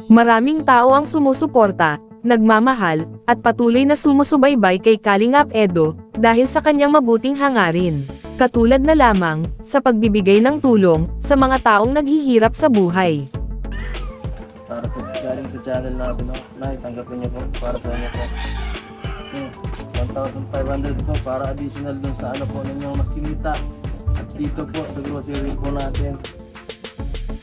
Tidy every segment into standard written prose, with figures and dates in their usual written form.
Maraming tao ang sumusuporta, nagmamahal, at patuloy na sumusubaybay kay Kalingap Edo, dahil sa kanyang mabuting hangarin. Katulad na lamang, sa pagbibigay ng tulong, sa mga taong naghihirap sa buhay. Para po galing sa channel natin, no? Tanggapin niyo po, para po niyo po. 1,500 po, para additional dun sa ano po ninyong makinita. At dito po, sa grocery po natin.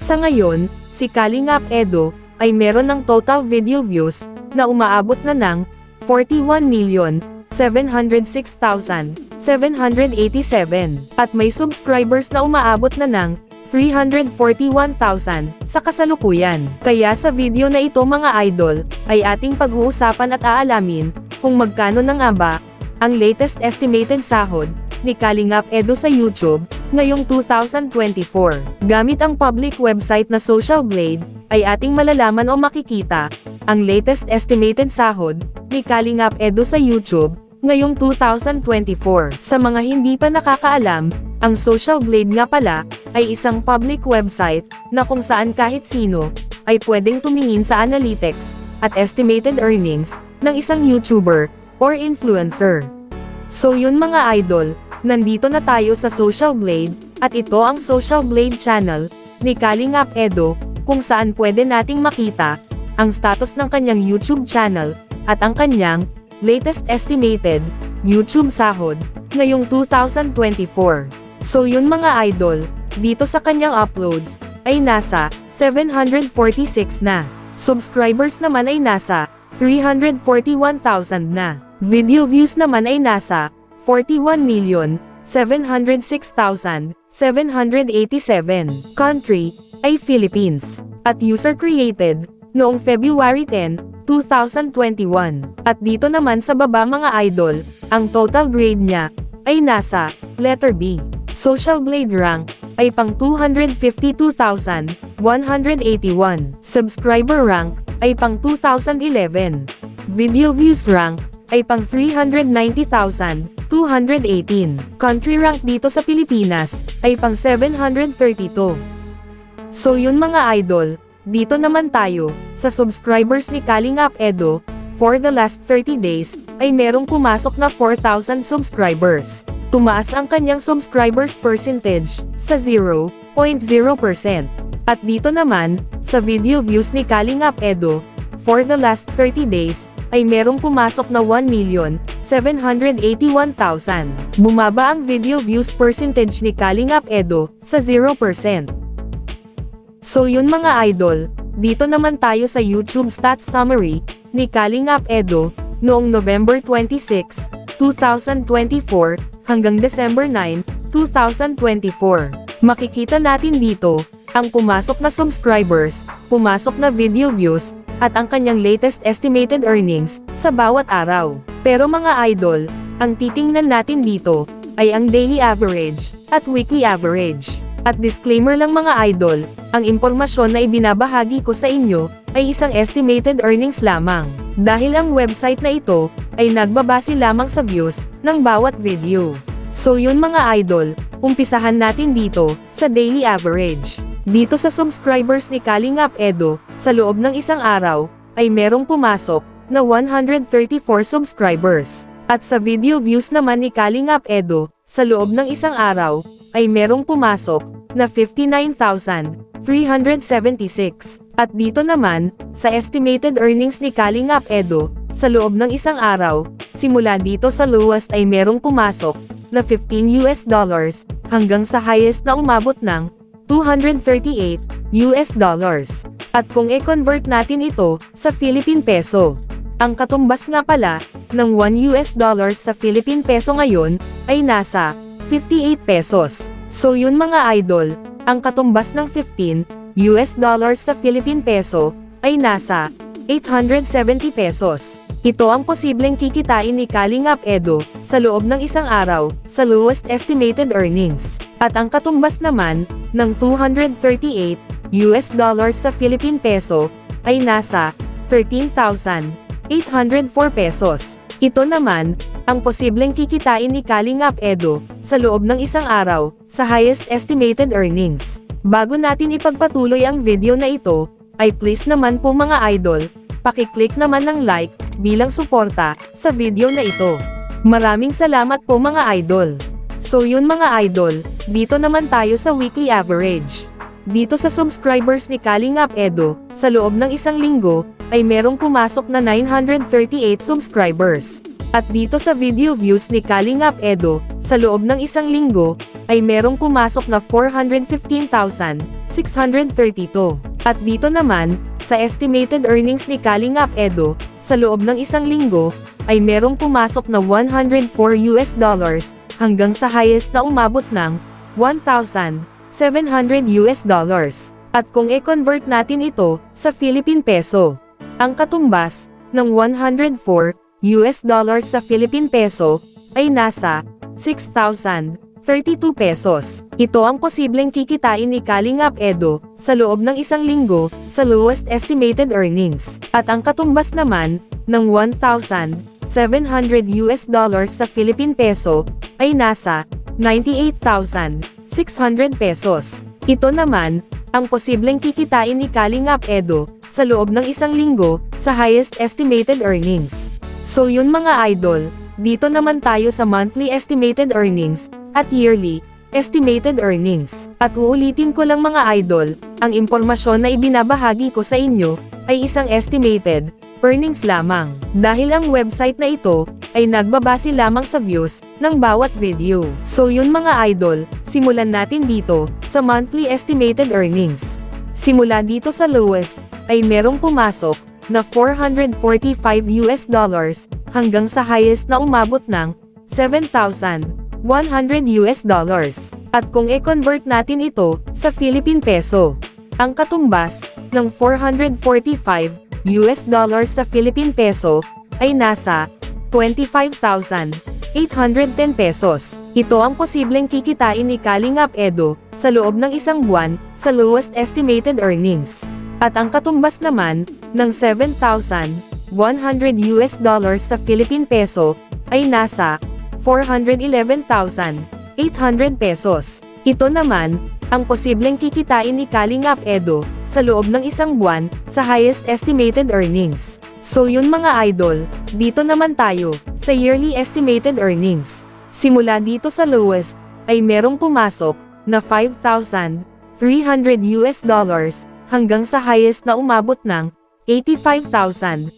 Sa ngayon, si Kalingap Edo, ay meron ng total video views, na umaabot na ng 41,706,787, at may subscribers na umaabot na ng 341,000 sa kasalukuyan. Kaya sa video na ito mga idol, ay ating pag-uusapan at aalamin, kung magkano na nga ba, ang latest estimated sahod, ni Kalingap Edo sa YouTube, ngayong 2024. Gamit ang public website na Social Blade, ay ating malalaman o makikita, ang latest estimated sahod, ni Kalingap Edo sa YouTube, ngayong 2024. Sa mga hindi pa nakakaalam, ang Social Blade nga pala, ay isang public website, na kung saan kahit sino, ay pwedeng tumingin sa analytics, at estimated earnings, ng isang YouTuber, or influencer. So yun mga idol, nandito na tayo sa Social Blade, at ito ang Social Blade channel, ni Kalingap Edo, kung saan pwede nating makita, ang status ng kanyang YouTube channel, at ang kanyang, latest estimated, YouTube sahod, ngayong 2024. So yun mga idol, dito sa kanyang uploads, ay nasa, 746 na. Subscribers naman ay nasa, 341,000 na. Video views naman ay nasa, 41,706,787. Country, ay Philippines. At user created, noong February 10, 2021. At dito naman sa baba mga idol, ang total grade niya, ay nasa, letter B. Social Blade rank, ay pang 252,181. Subscriber rank, ay pang 2011. Video views rank, ay pang 390,218. Country rank dito sa Pilipinas, ay pang 732. So yun mga idol, dito naman tayo, sa subscribers ni Kalingap Edo, for the last 30 days, ay merong pumasok na 4,000 subscribers. Tumaas ang kanyang subscribers percentage, sa 0.0%. At dito naman, sa video views ni Kalingap Edo, for the last 30 days, ay merong pumasok na 1,781,000. Bumaba ang video views percentage ni Kalingap Edo, sa 0%. So yun mga idol, dito naman tayo sa YouTube stats summary, ni Kalingap Edo, noong November 26, 2024, hanggang December 9, 2024. Makikita natin dito, ang pumasok na subscribers, pumasok na video views, at ang kanyang latest estimated earnings, sa bawat araw. Pero mga idol, ang titingnan natin dito, ay ang daily average, at weekly average. At disclaimer lang mga idol, ang impormasyon na ibinabahagi ko sa inyo, ay isang estimated earnings lamang. Dahil ang website na ito, ay nagbabase lamang sa views, ng bawat video. So yun mga idol, umpisahan natin dito, sa daily average. Dito sa subscribers ni Kalingap Edo, sa loob ng isang araw, ay merong pumasok, na 134 subscribers. At sa video views naman ni Kalingap Edo, sa loob ng isang araw, ay merong pumasok, na 59,376. At dito naman, sa estimated earnings ni Kalingap Edo, sa loob ng isang araw, simula dito sa lowest ay merong pumasok, na $15, hanggang sa highest na umabot ng $238. At kung i-convert natin ito, sa Philippine Peso, ang katumbas nga pala, ng $1 sa Philippine Peso ngayon, ay nasa 58 pesos. So yun mga idol, ang katumbas ng $15 sa Philippine Peso, ay nasa 870 pesos. Ito ang posibleng kikitain ni Kalingap Edo, sa loob ng isang araw, sa lowest estimated earnings. At ang katumbas naman, ng $238 sa Philippine Peso, ay nasa 13,804 pesos. Ito naman, ang posibleng kikitain ni Kalingap Edo, sa loob ng isang araw, sa highest estimated earnings. Bago natin ipagpatuloy ang video na ito, ay please naman po mga idol, pakiclick naman ng like, bilang suporta, sa video na ito. Maraming salamat po mga idol. So yun mga idol, dito naman tayo sa weekly average. Dito sa subscribers ni Kalingap Edo, sa loob ng isang linggo, ay merong pumasok na 938 subscribers. At dito sa video views ni Kalingap Edo, sa loob ng isang linggo, ay merong pumasok na 415,632. At dito naman, sa estimated earnings ni Kalingap Edo, sa loob ng isang linggo, ay merong pumasok na $104 hanggang sa highest na umabot ng $1,700. At kung i-convert natin ito sa Philippine Peso, ang katumbas ng $104 sa Philippine Peso ay nasa 6,032 pesos. Ito ang posibleng kikitain ni Kalingap Edo sa loob ng isang linggo sa lowest estimated earnings. At ang katumbas naman ng $1,700 sa Philippine Peso ay nasa 98,600 pesos. Ito naman ang posibleng kikitain ni Kalingap Edo sa loob ng isang linggo sa highest estimated earnings. So yun mga idol, dito naman tayo sa monthly estimated earnings at yearly estimated earnings. At uulitin ko lang mga idol, ang impormasyon na ibinabahagi ko sa inyo ay isang estimated earnings lamang. Dahil ang website na ito ay nagbabase lamang sa views ng bawat video. So yun mga idol, simulan natin dito sa monthly estimated earnings. Simula dito sa lowest ay merong pumasok na $445 hanggang sa highest na umabot ng $7,100. At kung i-convert natin ito sa Philippine Peso, ang katumbas ng $445 sa Philippine Peso ay nasa 25,810 pesos. Ito ang posibleng kikitain ni Kalingap Edo sa loob ng isang buwan sa lowest estimated earnings. At ang katumbas naman ng $7,100 sa Philippine Peso ay nasa 411,800 pesos. Ito naman ang posibleng kikitain ni Kalingap Edo sa loob ng isang buwan sa highest estimated earnings. So yun mga idol, dito naman tayo sa yearly estimated earnings. Simula dito sa lowest ay merong pumasok na $5,300 hanggang sa highest na umabot ng $85,500.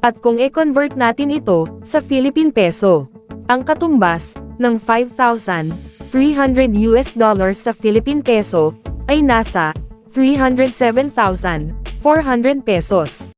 At kung i-convert natin ito sa Philippine Peso, ang katumbas ng $5,300 sa Philippine Peso ay nasa 307,400 pesos.